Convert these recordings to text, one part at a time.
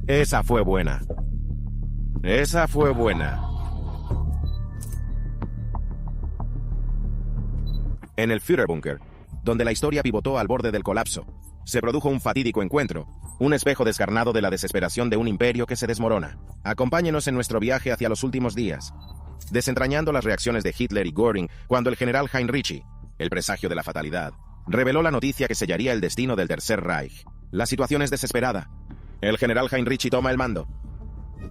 Esa fue buena. Esa fue buena. En el Führerbunker, donde la historia pivotó al borde del colapso, se produjo un fatídico encuentro, un espejo descarnado de la desesperación de un imperio que se desmorona. Acompáñenos en nuestro viaje hacia los últimos días, desentrañando las reacciones de Hitler y Göring cuando el general Heinrich, el presagio de la fatalidad, reveló la noticia que sellaría el destino del Tercer Reich. La situación es desesperada. El general Heinrich toma el mando.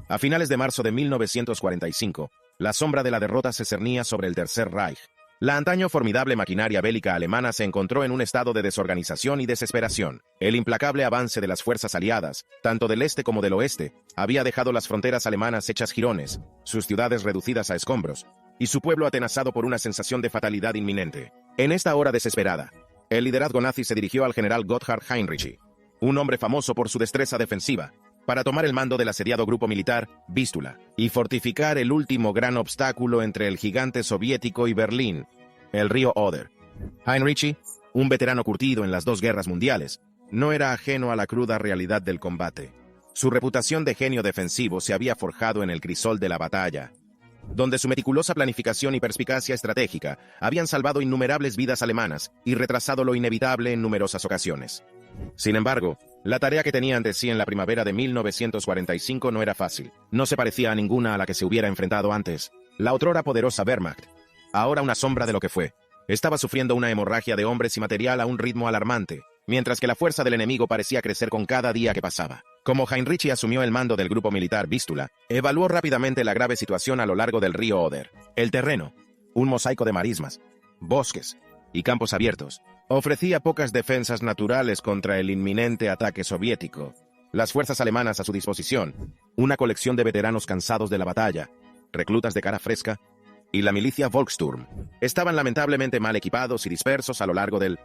A finales de marzo de 1945, la sombra de la derrota se cernía sobre el Tercer Reich. La antaño formidable maquinaria bélica alemana se encontró en un estado de desorganización y desesperación. El implacable avance de las fuerzas aliadas, tanto del este como del oeste, había dejado las fronteras alemanas hechas jirones, sus ciudades reducidas a escombros, y su pueblo atenazado por una sensación de fatalidad inminente. En esta hora desesperada, el liderazgo nazi se dirigió al general Gotthard Heinrich, un hombre famoso por su destreza defensiva, para tomar el mando del asediado grupo militar Vístula y fortificar el último gran obstáculo entre el gigante soviético y Berlín, el río Oder. Heinrich, un veterano curtido en las dos guerras mundiales, no era ajeno a la cruda realidad del combate. Su reputación de genio defensivo se había forjado en el crisol de la batalla, donde su meticulosa planificación y perspicacia estratégica habían salvado innumerables vidas alemanas y retrasado lo inevitable en numerosas ocasiones. Sin embargo, la tarea que tenía ante sí en la primavera de 1945 no era fácil. No se parecía a ninguna a la que se hubiera enfrentado antes. La otrora poderosa Wehrmacht, ahora una sombra de lo que fue, estaba sufriendo una hemorragia de hombres y material a un ritmo alarmante, mientras que la fuerza del enemigo parecía crecer con cada día que pasaba. Como Heinrich asumió el mando del grupo militar Vístula, evaluó rápidamente la grave situación a lo largo del río Oder. El terreno, un mosaico de marismas, bosques y campos abiertos, ofrecía pocas defensas naturales contra el inminente ataque soviético. Las fuerzas alemanas a su disposición, una colección de veteranos cansados de la batalla, reclutas de cara fresca, y la milicia Volkssturm, estaban lamentablemente mal equipados y dispersos a lo largo del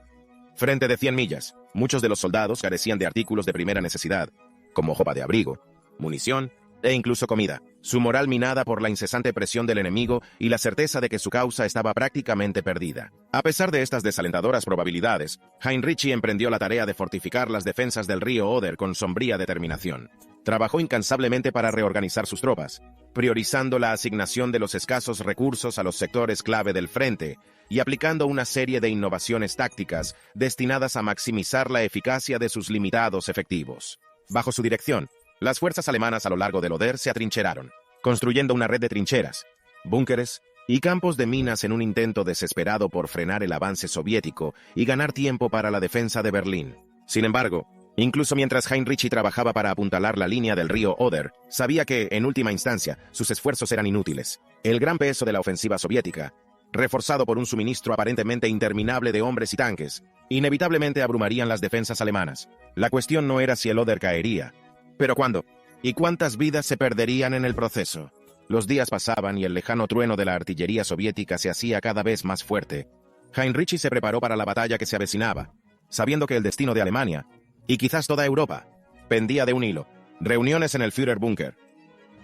frente de 100 millas. Muchos de los soldados carecían de artículos de primera necesidad, como ropa de abrigo, munición e incluso comida. Su moral minada por la incesante presión del enemigo y la certeza de que su causa estaba prácticamente perdida. A pesar de estas desalentadoras probabilidades, Heinrich emprendió la tarea de fortificar las defensas del río Oder con sombría determinación. Trabajó incansablemente para reorganizar sus tropas, priorizando la asignación de los escasos recursos a los sectores clave del frente y aplicando una serie de innovaciones tácticas destinadas a maximizar la eficacia de sus limitados efectivos. Bajo su dirección, las fuerzas alemanas a lo largo del Oder se atrincheraron, construyendo una red de trincheras, búnkeres y campos de minas en un intento desesperado por frenar el avance soviético y ganar tiempo para la defensa de Berlín. Sin embargo, incluso mientras Heinrich trabajaba para apuntalar la línea del río Oder, sabía que, en última instancia, sus esfuerzos eran inútiles. El gran peso de la ofensiva soviética, reforzado por un suministro aparentemente interminable de hombres y tanques, inevitablemente abrumarían las defensas alemanas. La cuestión no era si el Oder caería, pero cuándo y cuántas vidas se perderían en el proceso. Los días pasaban y el lejano trueno de la artillería soviética se hacía cada vez más fuerte. Heinrich se preparó para la batalla que se avecinaba, sabiendo que el destino de Alemania, y quizás toda Europa, pendía de un hilo. Reuniones en el Führerbunker.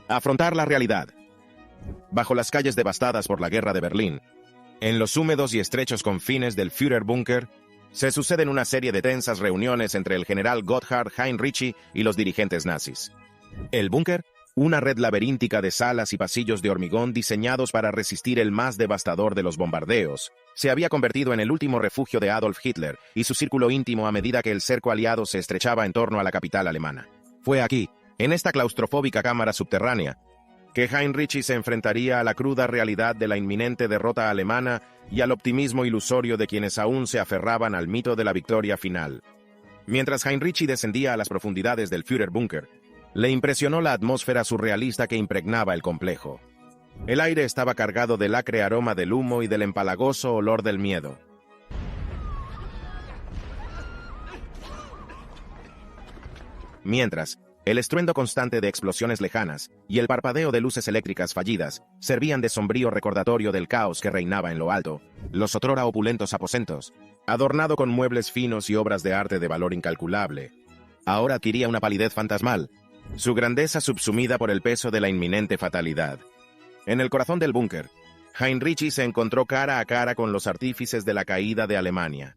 Afrontar la realidad. Bajo las calles devastadas por la guerra de Berlín, en los húmedos y estrechos confines del Führerbunker, se suceden una serie de tensas reuniones entre el general Gotthard Heinrich y los dirigentes nazis. El búnker, una red laberíntica de salas y pasillos de hormigón diseñados para resistir el más devastador de los bombardeos, se había convertido en el último refugio de Adolf Hitler y su círculo íntimo a medida que el cerco aliado se estrechaba en torno a la capital alemana. Fue aquí, en esta claustrofóbica cámara subterránea, que Heinrich se enfrentaría a la cruda realidad de la inminente derrota alemana y al optimismo ilusorio de quienes aún se aferraban al mito de la victoria final. Mientras Heinrich descendía a las profundidades del Führerbunker, le impresionó la atmósfera surrealista que impregnaba el complejo. El aire estaba cargado del acre aroma del humo y del empalagoso olor del miedo. Mientras, el estruendo constante de explosiones lejanas y el parpadeo de luces eléctricas fallidas servían de sombrío recordatorio del caos que reinaba en lo alto. Los otrora opulentos aposentos, adornado con muebles finos y obras de arte de valor incalculable, ahora adquiría una palidez fantasmal, su grandeza subsumida por el peso de la inminente fatalidad. En el corazón del búnker, Heinrich se encontró cara a cara con los artífices de la caída de Alemania.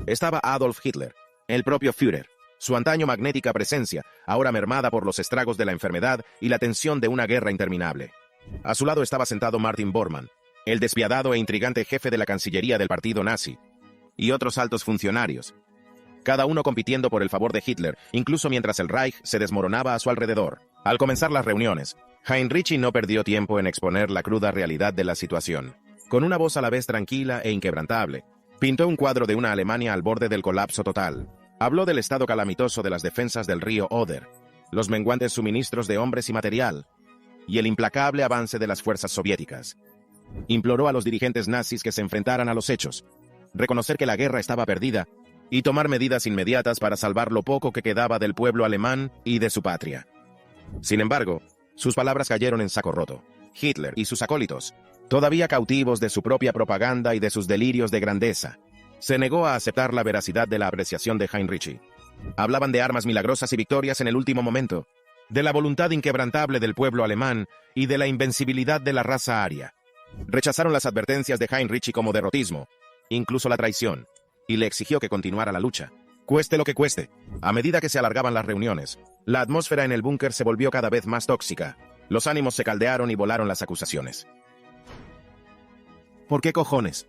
Estaba Adolf Hitler, el propio Führer, su antaño magnética presencia, ahora mermada por los estragos de la enfermedad y la tensión de una guerra interminable. A su lado estaba sentado Martin Bormann, el despiadado e intrigante jefe de la Cancillería del partido nazi, y otros altos funcionarios, cada uno compitiendo por el favor de Hitler, incluso mientras el Reich se desmoronaba a su alrededor. Al comenzar las reuniones, Heinrich no perdió tiempo en exponer la cruda realidad de la situación. Con una voz a la vez tranquila e inquebrantable, pintó un cuadro de una Alemania al borde del colapso total. Habló del estado calamitoso de las defensas del río Oder, los menguantes suministros de hombres y material, y el implacable avance de las fuerzas soviéticas. Imploró a los dirigentes nazis que se enfrentaran a los hechos, reconocer que la guerra estaba perdida y tomar medidas inmediatas para salvar lo poco que quedaba del pueblo alemán y de su patria. Sin embargo, sus palabras cayeron en saco roto. Hitler y sus acólitos, todavía cautivos de su propia propaganda y de sus delirios de grandeza, se negó a aceptar la veracidad de la apreciación de Heinrich. Hablaban de armas milagrosas y victorias en el último momento, de la voluntad inquebrantable del pueblo alemán y de la invencibilidad de la raza aria. Rechazaron las advertencias de Heinrich como derrotismo, incluso la traición, y le exigió que continuara la lucha, cueste lo que cueste. A medida que se alargaban las reuniones, la atmósfera en el búnker se volvió cada vez más tóxica. Los ánimos se caldearon y volaron las acusaciones. ¿Por qué cojones?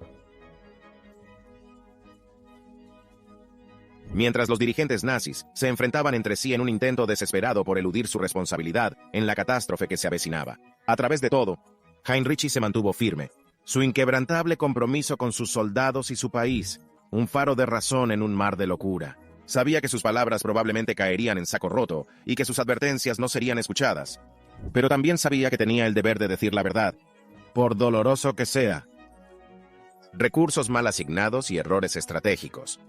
Mientras los dirigentes nazis se enfrentaban entre sí en un intento desesperado por eludir su responsabilidad en la catástrofe que se avecinaba, a través de todo, Heinrich se mantuvo firme. Su inquebrantable compromiso con sus soldados y su país, un faro de razón en un mar de locura. Sabía que sus palabras probablemente caerían en saco roto y que sus advertencias no serían escuchadas. Pero también sabía que tenía el deber de decir la verdad, por doloroso que sea. Recursos mal asignados y errores estratégicos.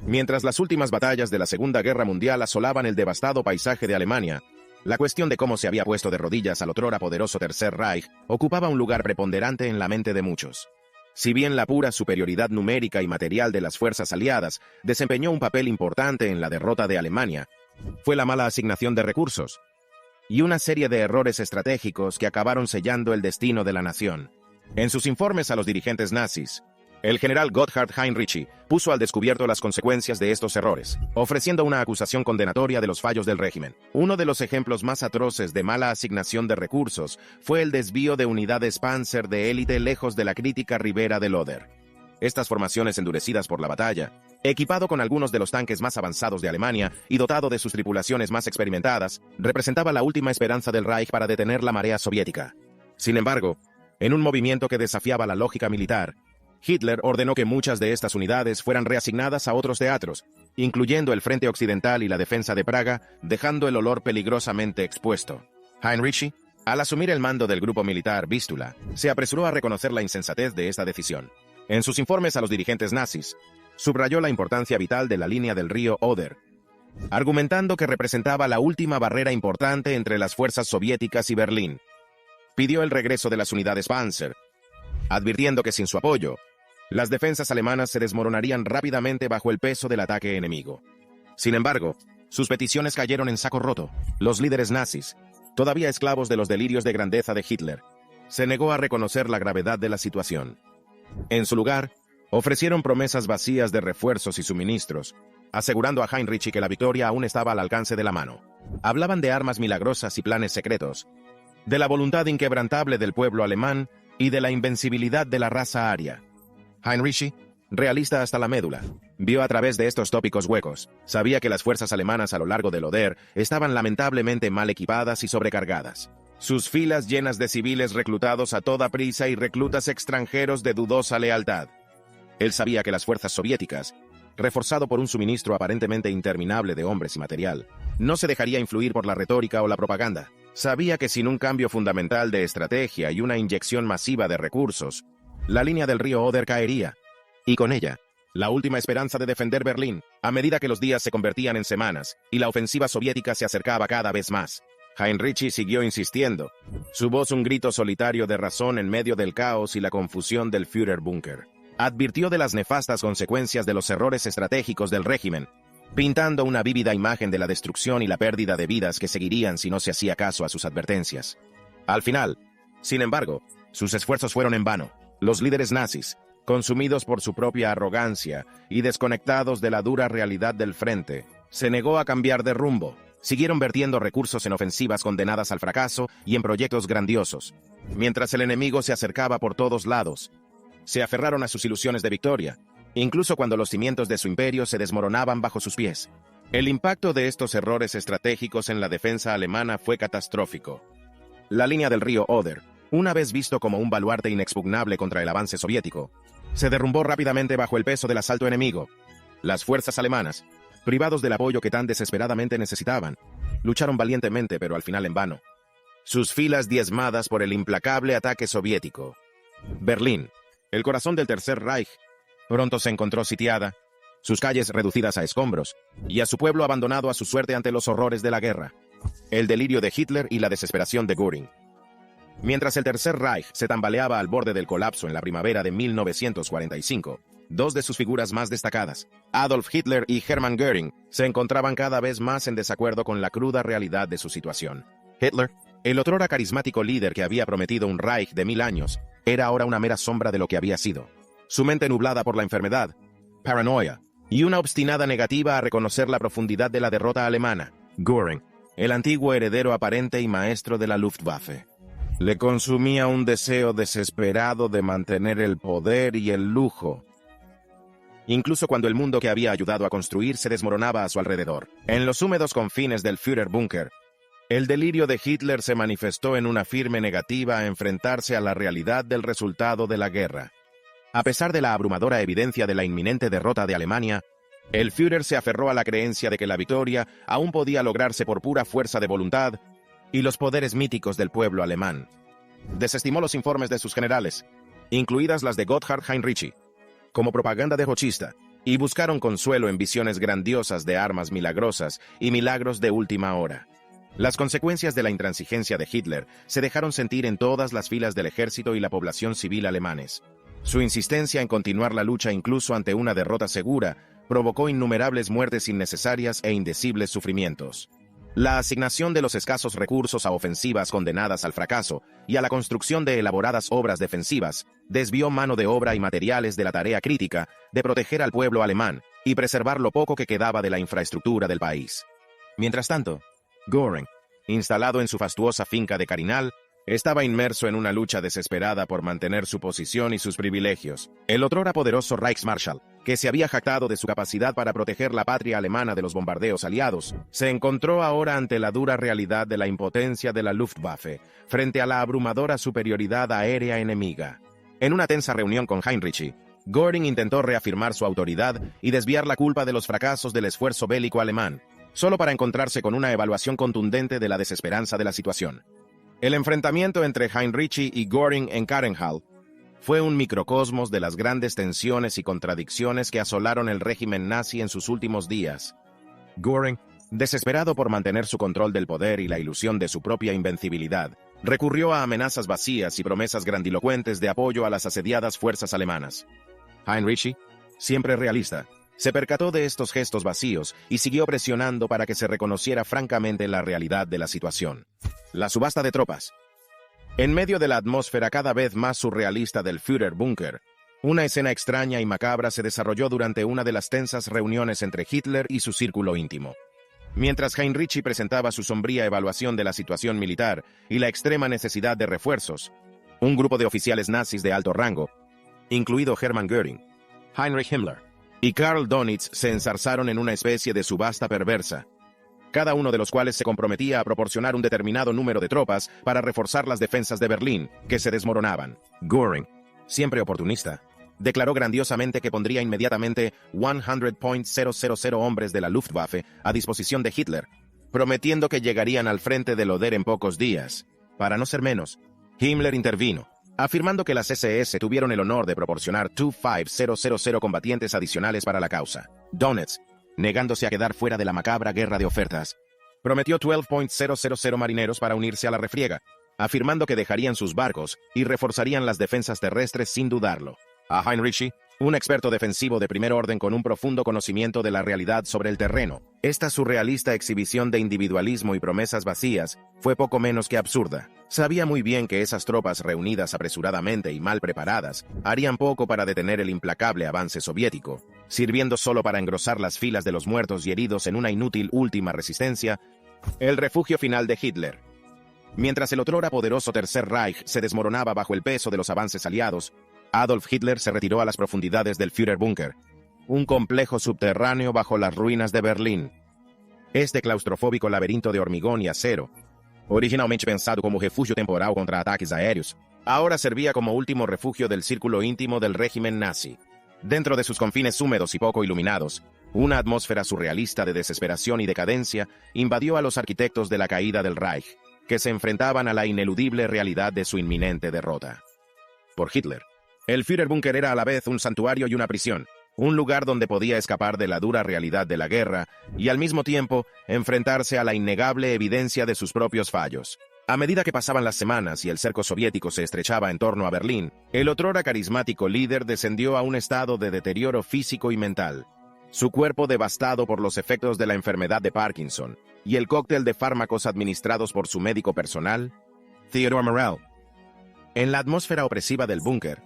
Mientras las últimas batallas de la Segunda Guerra Mundial asolaban el devastado paisaje de Alemania, la cuestión de cómo se había puesto de rodillas al otrora poderoso Tercer Reich ocupaba un lugar preponderante en la mente de muchos. Si bien la pura superioridad numérica y material de las fuerzas aliadas desempeñó un papel importante en la derrota de Alemania, fue la mala asignación de recursos y una serie de errores estratégicos que acabaron sellando el destino de la nación. En sus informes a los dirigentes nazis, el general Gotthard Heinrich puso al descubierto las consecuencias de estos errores, ofreciendo una acusación condenatoria de los fallos del régimen. Uno de los ejemplos más atroces de mala asignación de recursos fue el desvío de unidades Panzer de élite lejos de la crítica ribera del Oder. Estas formaciones endurecidas por la batalla, equipado con algunos de los tanques más avanzados de Alemania y dotado de sus tripulaciones más experimentadas, representaba la última esperanza del Reich para detener la marea soviética. Sin embargo, en un movimiento que desafiaba la lógica militar, Hitler ordenó que muchas de estas unidades fueran reasignadas a otros teatros, incluyendo el Frente Occidental y la defensa de Praga, dejando el olor peligrosamente expuesto. Heinrich, al asumir el mando del grupo militar Vístula, se apresuró a reconocer la insensatez de esta decisión. En sus informes a los dirigentes nazis, subrayó la importancia vital de la línea del río Oder, argumentando que representaba la última barrera importante entre las fuerzas soviéticas y Berlín. Pidió el regreso de las unidades Panzer, advirtiendo que sin su apoyo, las defensas alemanas se desmoronarían rápidamente bajo el peso del ataque enemigo. Sin embargo, sus peticiones cayeron en saco roto. Los líderes nazis, todavía esclavos de los delirios de grandeza de Hitler, se negó a reconocer la gravedad de la situación. En su lugar, ofrecieron promesas vacías de refuerzos y suministros, asegurando a Heinrich que la victoria aún estaba al alcance de la mano. Hablaban de armas milagrosas y planes secretos, de la voluntad inquebrantable del pueblo alemán y de la invencibilidad de la raza aria. Heinrich, realista hasta la médula, vio a través de estos tópicos huecos. Sabía que las fuerzas alemanas a lo largo del Oder estaban lamentablemente mal equipadas y sobrecargadas. Sus filas llenas de civiles reclutados a toda prisa y reclutas extranjeros de dudosa lealtad. Él sabía que las fuerzas soviéticas, reforzado por un suministro aparentemente interminable de hombres y material, no se dejaría influir por la retórica o la propaganda. Sabía que sin un cambio fundamental de estrategia y una inyección masiva de recursos, la línea del río Oder caería, y con ella, la última esperanza de defender Berlín, a medida que los días se convertían en semanas y la ofensiva soviética se acercaba cada vez más. Heinrich siguió insistiendo, su voz un grito solitario de razón en medio del caos y la confusión del Führerbunker. Advirtió de las nefastas consecuencias de los errores estratégicos del régimen, pintando una vívida imagen de la destrucción y la pérdida de vidas que seguirían si no se hacía caso a sus advertencias. Al final, sin embargo, sus esfuerzos fueron en vano. Los líderes nazis, consumidos por su propia arrogancia y desconectados de la dura realidad del frente, se negó a cambiar de rumbo. Siguieron vertiendo recursos en ofensivas condenadas al fracaso y en proyectos grandiosos. Mientras el enemigo se acercaba por todos lados, se aferraron a sus ilusiones de victoria, incluso cuando los cimientos de su imperio se desmoronaban bajo sus pies. El impacto de estos errores estratégicos en la defensa alemana fue catastrófico. La línea del río Oder, una vez visto como un baluarte inexpugnable contra el avance soviético, se derrumbó rápidamente bajo el peso del asalto enemigo. Las fuerzas alemanas, privados del apoyo que tan desesperadamente necesitaban, lucharon valientemente pero al final en vano. Sus filas diezmadas por el implacable ataque soviético. Berlín, el corazón del Tercer Reich, pronto se encontró sitiada, sus calles reducidas a escombros, y a su pueblo abandonado a su suerte ante los horrores de la guerra, el delirio de Hitler y la desesperación de Göring. Mientras el Tercer Reich se tambaleaba al borde del colapso en la primavera de 1945, dos de sus figuras más destacadas, Adolf Hitler y Hermann Göring, se encontraban cada vez más en desacuerdo con la cruda realidad de su situación. Hitler, el otrora carismático líder que había prometido un Reich de 1000 años, era ahora una mera sombra de lo que había sido. Su mente nublada por la enfermedad, paranoia y una obstinada negativa a reconocer la profundidad de la derrota alemana. Göring, el antiguo heredero aparente y maestro de la Luftwaffe, le consumía un deseo desesperado de mantener el poder y el lujo, incluso cuando el mundo que había ayudado a construir se desmoronaba a su alrededor. En los húmedos confines del Führerbunker, el delirio de Hitler se manifestó en una firme negativa a enfrentarse a la realidad del resultado de la guerra. A pesar de la abrumadora evidencia de la inminente derrota de Alemania, el Führer se aferró a la creencia de que la victoria aún podía lograrse por pura fuerza de voluntad y los poderes míticos del pueblo alemán. Desestimó los informes de sus generales, incluidas las de Gotthard Heinrici, como propaganda derrochista, y buscaron consuelo en visiones grandiosas de armas milagrosas y milagros de última hora. Las consecuencias de la intransigencia de Hitler se dejaron sentir en todas las filas del ejército y la población civil alemanes. Su insistencia en continuar la lucha incluso ante una derrota segura provocó innumerables muertes innecesarias e indecibles sufrimientos. La asignación de los escasos recursos a ofensivas condenadas al fracaso y a la construcción de elaboradas obras defensivas desvió mano de obra y materiales de la tarea crítica de proteger al pueblo alemán y preservar lo poco que quedaba de la infraestructura del país. Mientras tanto, Göring, instalado en su fastuosa finca de Carinal, estaba inmerso en una lucha desesperada por mantener su posición y sus privilegios. El otrora poderoso Reichsmarschall, que se había jactado de su capacidad para proteger la patria alemana de los bombardeos aliados, se encontró ahora ante la dura realidad de la impotencia de la Luftwaffe frente a la abrumadora superioridad aérea enemiga. En una tensa reunión con Heinrici, Göring intentó reafirmar su autoridad y desviar la culpa de los fracasos del esfuerzo bélico alemán, solo para encontrarse con una evaluación contundente de la desesperanza de la situación. El enfrentamiento entre Heinrici y Göring en Carenhall fue un microcosmos de las grandes tensiones y contradicciones que asolaron el régimen nazi en sus últimos días. Göring, desesperado por mantener su control del poder y la ilusión de su propia invencibilidad, recurrió a amenazas vacías y promesas grandilocuentes de apoyo a las asediadas fuerzas alemanas. Heinrici, siempre realista, se percató de estos gestos vacíos y siguió presionando para que se reconociera francamente la realidad de la situación. La subasta de tropas. En medio de la atmósfera cada vez más surrealista del Führerbunker, una escena extraña y macabra se desarrolló durante una de las tensas reuniones entre Hitler y su círculo íntimo. Mientras Heinrici presentaba su sombría evaluación de la situación militar y la extrema necesidad de refuerzos, un grupo de oficiales nazis de alto rango, incluido Hermann Göring, Heinrich Himmler y Karl Donitz, se enzarzaron en una especie de subasta perversa, cada uno de los cuales se comprometía a proporcionar un determinado número de tropas para reforzar las defensas de Berlín, que se desmoronaban. Göring, siempre oportunista, declaró grandiosamente que pondría inmediatamente 100.000 hombres de la Luftwaffe a disposición de Hitler, prometiendo que llegarían al frente del Oder en pocos días. Para no ser menos, Himmler intervino, afirmando que las SS tuvieron el honor de proporcionar 25.000 combatientes adicionales para la causa. Donetsk, negándose a quedar fuera de la macabra guerra de ofertas, prometió 12.000 marineros para unirse a la refriega, afirmando que dejarían sus barcos y reforzarían las defensas terrestres sin dudarlo. A Heinrici, un experto defensivo de primer orden con un profundo conocimiento de la realidad sobre el terreno, esta surrealista exhibición de individualismo y promesas vacías fue poco menos que absurda. Sabía muy bien que esas tropas reunidas apresuradamente y mal preparadas harían poco para detener el implacable avance soviético, sirviendo solo para engrosar las filas de los muertos y heridos en una inútil última resistencia, el refugio final de Hitler. Mientras el otrora poderoso Tercer Reich se desmoronaba bajo el peso de los avances aliados, Adolf Hitler se retiró a las profundidades del Führerbunker, un complejo subterráneo bajo las ruinas de Berlín. Este claustrofóbico laberinto de hormigón y acero, originalmente pensado como refugio temporal contra ataques aéreos, ahora servía como último refugio del círculo íntimo del régimen nazi. Dentro de sus confines húmedos y poco iluminados, una atmósfera surrealista de desesperación y decadencia invadió a los arquitectos de la caída del Reich, que se enfrentaban a la ineludible realidad de su inminente derrota. Por Hitler, el Führerbunker era a la vez un santuario y una prisión, un lugar donde podía escapar de la dura realidad de la guerra y al mismo tiempo enfrentarse a la innegable evidencia de sus propios fallos. A medida que pasaban las semanas y el cerco soviético se estrechaba en torno a Berlín, el otrora carismático líder descendió a un estado de deterioro físico y mental. Su cuerpo devastado por los efectos de la enfermedad de Parkinson y el cóctel de fármacos administrados por su médico personal, Theodor Morell. En la atmósfera opresiva del búnker,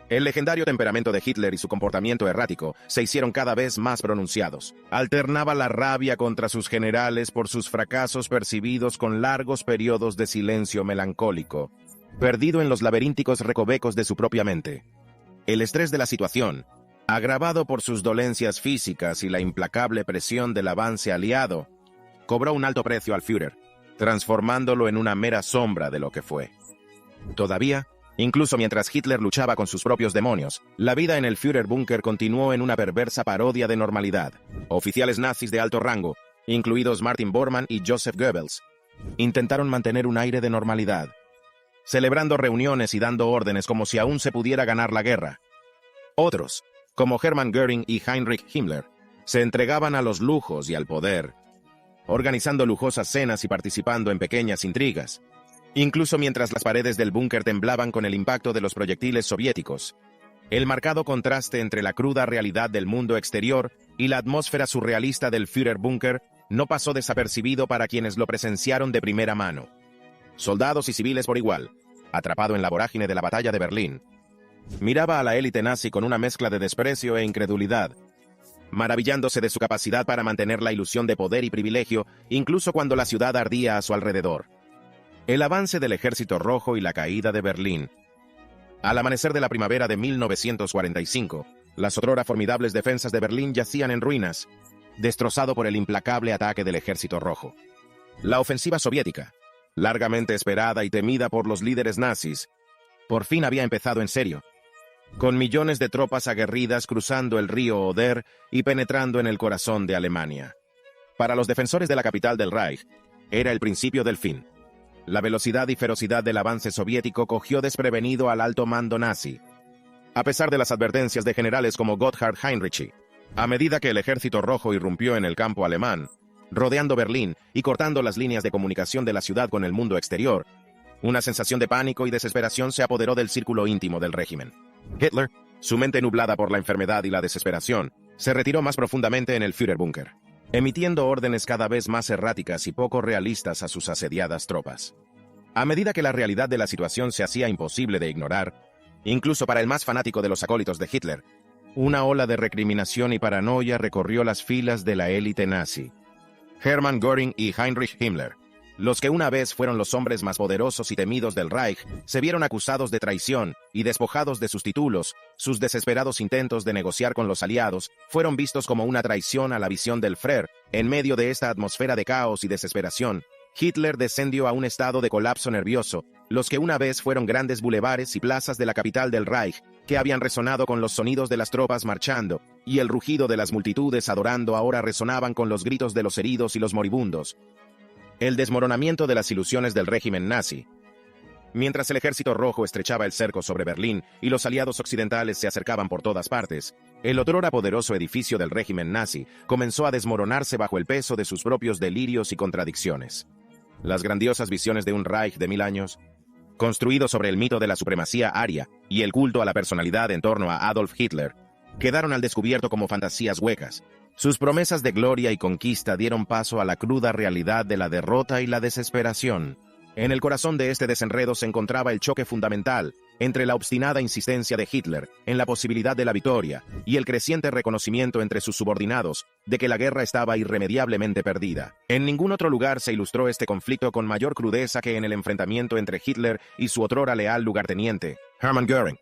el legendario temperamento de Hitler y su comportamiento errático se hicieron cada vez más pronunciados. Alternaba la rabia contra sus generales por sus fracasos percibidos con largos periodos de silencio melancólico, perdido en los laberínticos recovecos de su propia mente. El estrés de la situación, agravado por sus dolencias físicas y la implacable presión del avance aliado, cobró un alto precio al Führer, transformándolo en una mera sombra de lo que fue. Todavía, incluso mientras Hitler luchaba con sus propios demonios, la vida en el Führerbunker continuó en una perversa parodia de normalidad. Oficiales nazis de alto rango, incluidos Martin Bormann y Joseph Goebbels, intentaron mantener un aire de normalidad, celebrando reuniones y dando órdenes como si aún se pudiera ganar la guerra. Otros, como Hermann Göring y Heinrich Himmler, se entregaban a los lujos y al poder, organizando lujosas cenas y participando en pequeñas intrigas, incluso mientras las paredes del búnker temblaban con el impacto de los proyectiles soviéticos. El marcado contraste entre la cruda realidad del mundo exterior y la atmósfera surrealista del Führerbunker no pasó desapercibido para quienes lo presenciaron de primera mano. Soldados y civiles por igual, atrapado en la vorágine de la batalla de Berlín, miraba a la élite nazi con una mezcla de desprecio e incredulidad, maravillándose de su capacidad para mantener la ilusión de poder y privilegio incluso cuando la ciudad ardía a su alrededor. El avance del Ejército Rojo y la caída de Berlín. Al amanecer de la primavera de 1945, las otrora formidables defensas de Berlín yacían en ruinas, destrozado por el implacable ataque del Ejército Rojo. La ofensiva soviética, largamente esperada y temida por los líderes nazis, por fin había empezado en serio, con millones de tropas aguerridas cruzando el río Oder y penetrando en el corazón de Alemania. Para los defensores de la capital del Reich, era el principio del fin. La velocidad y ferocidad del avance soviético cogió desprevenido al alto mando nazi. A pesar de las advertencias de generales como Gotthard Heinrichi, a medida que el Ejército Rojo irrumpió en el campo alemán, rodeando Berlín y cortando las líneas de comunicación de la ciudad con el mundo exterior, una sensación de pánico y desesperación se apoderó del círculo íntimo del régimen. Hitler, su mente nublada por la enfermedad y la desesperación, se retiró más profundamente en el Führerbunker, emitiendo órdenes cada vez más erráticas y poco realistas a sus asediadas tropas. A medida que la realidad de la situación se hacía imposible de ignorar, incluso para el más fanático de los acólitos de Hitler, una ola de recriminación y paranoia recorrió las filas de la élite nazi. Hermann Göring y Heinrich Himmler, los que una vez fueron los hombres más poderosos y temidos del Reich, se vieron acusados de traición y despojados de sus títulos. Sus desesperados intentos de negociar con los aliados fueron vistos como una traición a la visión del Führer. En medio de esta atmósfera de caos y desesperación, Hitler descendió a un estado de colapso nervioso. Los que una vez fueron grandes bulevares y plazas de la capital del Reich, que habían resonado con los sonidos de las tropas marchando, y el rugido de las multitudes adorando, ahora resonaban con los gritos de los heridos y los moribundos. El desmoronamiento de las ilusiones del régimen nazi. Mientras el Ejército Rojo estrechaba el cerco sobre Berlín y los aliados occidentales se acercaban por todas partes, el otrora poderoso edificio del régimen nazi comenzó a desmoronarse bajo el peso de sus propios delirios y contradicciones. Las grandiosas visiones de un Reich de 1000 años, construido sobre el mito de la supremacía aria y el culto a la personalidad en torno a Adolf Hitler, quedaron al descubierto como fantasías huecas. Sus promesas de gloria y conquista dieron paso a la cruda realidad de la derrota y la desesperación. En el corazón de este desenredo se encontraba el choque fundamental, entre la obstinada insistencia de Hitler en la posibilidad de la victoria y el creciente reconocimiento entre sus subordinados de que la guerra estaba irremediablemente perdida. En ningún otro lugar se ilustró este conflicto con mayor crudeza que en el enfrentamiento entre Hitler y su otrora leal lugarteniente, Hermann Göring.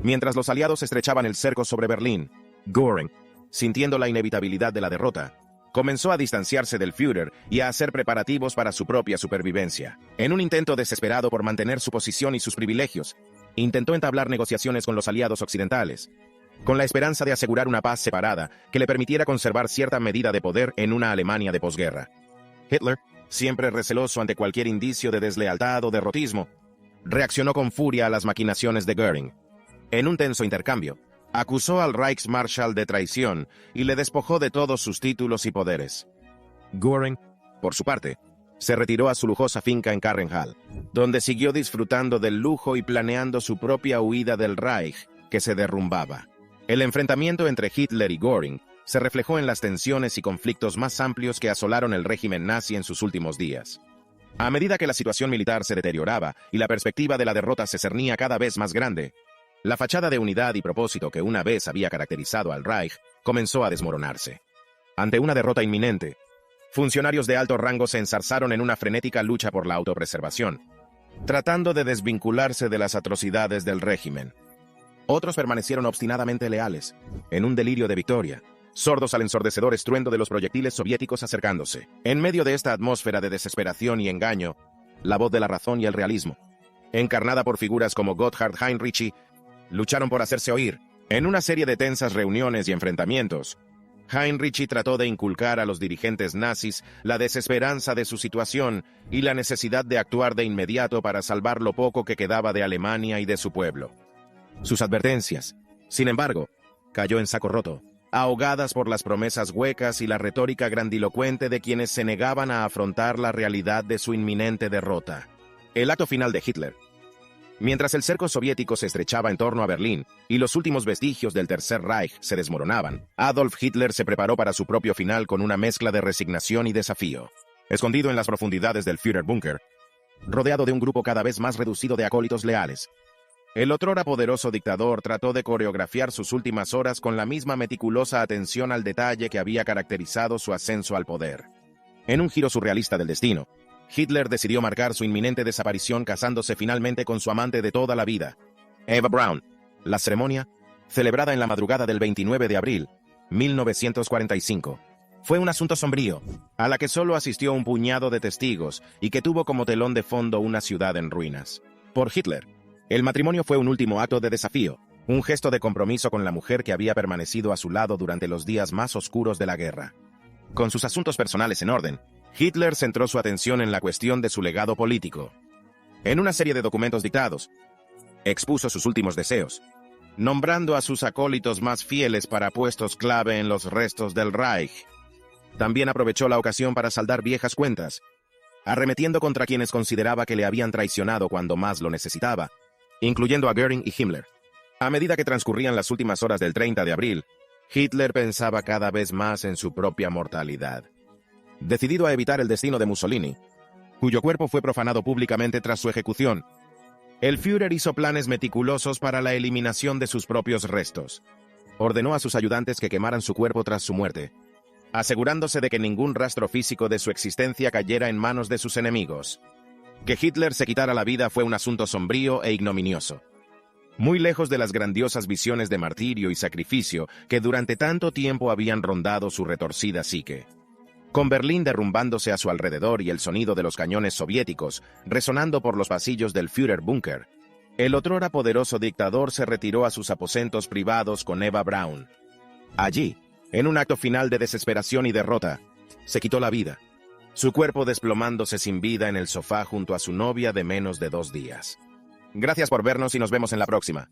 Mientras los aliados estrechaban el cerco sobre Berlín, Göring, sintiendo la inevitabilidad de la derrota, comenzó a distanciarse del Führer y a hacer preparativos para su propia supervivencia. En un intento desesperado por mantener su posición y sus privilegios, intentó entablar negociaciones con los aliados occidentales, con la esperanza de asegurar una paz separada que le permitiera conservar cierta medida de poder en una Alemania de posguerra. Hitler, siempre receloso ante cualquier indicio de deslealtad o derrotismo, reaccionó con furia a las maquinaciones de Göring. En un tenso intercambio, acusó al Reichsmarschall de traición y le despojó de todos sus títulos y poderes. Göring, por su parte, se retiró a su lujosa finca en Karrenhall, donde siguió disfrutando del lujo y planeando su propia huida del Reich, que se derrumbaba. El enfrentamiento entre Hitler y Göring se reflejó en las tensiones y conflictos más amplios que asolaron el régimen nazi en sus últimos días. A medida que la situación militar se deterioraba y la perspectiva de la derrota se cernía cada vez más grande, la fachada de unidad y propósito que una vez había caracterizado al Reich comenzó a desmoronarse. Ante una derrota inminente, funcionarios de alto rango se enzarzaron en una frenética lucha por la autopreservación, tratando de desvincularse de las atrocidades del régimen. Otros permanecieron obstinadamente leales, en un delirio de victoria, sordos al ensordecedor estruendo de los proyectiles soviéticos acercándose. En medio de esta atmósfera de desesperación y engaño, la voz de la razón y el realismo, encarnada por figuras como Gotthard Heinrichi, lucharon por hacerse oír. En una serie de tensas reuniones y enfrentamientos, Heinrichi trató de inculcar a los dirigentes nazis la desesperanza de su situación y la necesidad de actuar de inmediato para salvar lo poco que quedaba de Alemania y de su pueblo. Sus advertencias, sin embargo, cayó en saco roto, ahogadas por las promesas huecas y la retórica grandilocuente de quienes se negaban a afrontar la realidad de su inminente derrota. El acto final de Hitler. Mientras el cerco soviético se estrechaba en torno a Berlín y los últimos vestigios del Tercer Reich se desmoronaban, Adolf Hitler se preparó para su propio final con una mezcla de resignación y desafío. Escondido en las profundidades del Führerbunker, rodeado de un grupo cada vez más reducido de acólitos leales, el otrora poderoso dictador trató de coreografiar sus últimas horas con la misma meticulosa atención al detalle que había caracterizado su ascenso al poder. En un giro surrealista del destino, Hitler decidió marcar su inminente desaparición casándose finalmente con su amante de toda la vida, Eva Braun. La ceremonia, celebrada en la madrugada del 29 de abril, 1945, fue un asunto sombrío, a la que solo asistió un puñado de testigos y que tuvo como telón de fondo una ciudad en ruinas. Por Hitler, el matrimonio fue un último acto de desafío, un gesto de compromiso con la mujer que había permanecido a su lado durante los días más oscuros de la guerra. Con sus asuntos personales en orden, Hitler centró su atención en la cuestión de su legado político. En una serie de documentos dictados, expuso sus últimos deseos, nombrando a sus acólitos más fieles para puestos clave en los restos del Reich. También aprovechó la ocasión para saldar viejas cuentas, arremetiendo contra quienes consideraba que le habían traicionado cuando más lo necesitaba, incluyendo a Göring y Himmler. A medida que transcurrían las últimas horas del 30 de abril, Hitler pensaba cada vez más en su propia mortalidad. Decidido a evitar el destino de Mussolini, cuyo cuerpo fue profanado públicamente tras su ejecución, el Führer hizo planes meticulosos para la eliminación de sus propios restos. Ordenó a sus ayudantes que quemaran su cuerpo tras su muerte, asegurándose de que ningún rastro físico de su existencia cayera en manos de sus enemigos. Que Hitler se quitara la vida fue un asunto sombrío e ignominioso, muy lejos de las grandiosas visiones de martirio y sacrificio que durante tanto tiempo habían rondado su retorcida psique. Con Berlín derrumbándose a su alrededor y el sonido de los cañones soviéticos resonando por los pasillos del Führerbunker, el otrora poderoso dictador se retiró a sus aposentos privados con Eva Braun. Allí, en un acto final de desesperación y derrota, se quitó la vida, su cuerpo desplomándose sin vida en el sofá junto a su novia de menos de 2 días. Gracias por vernos y nos vemos en la próxima.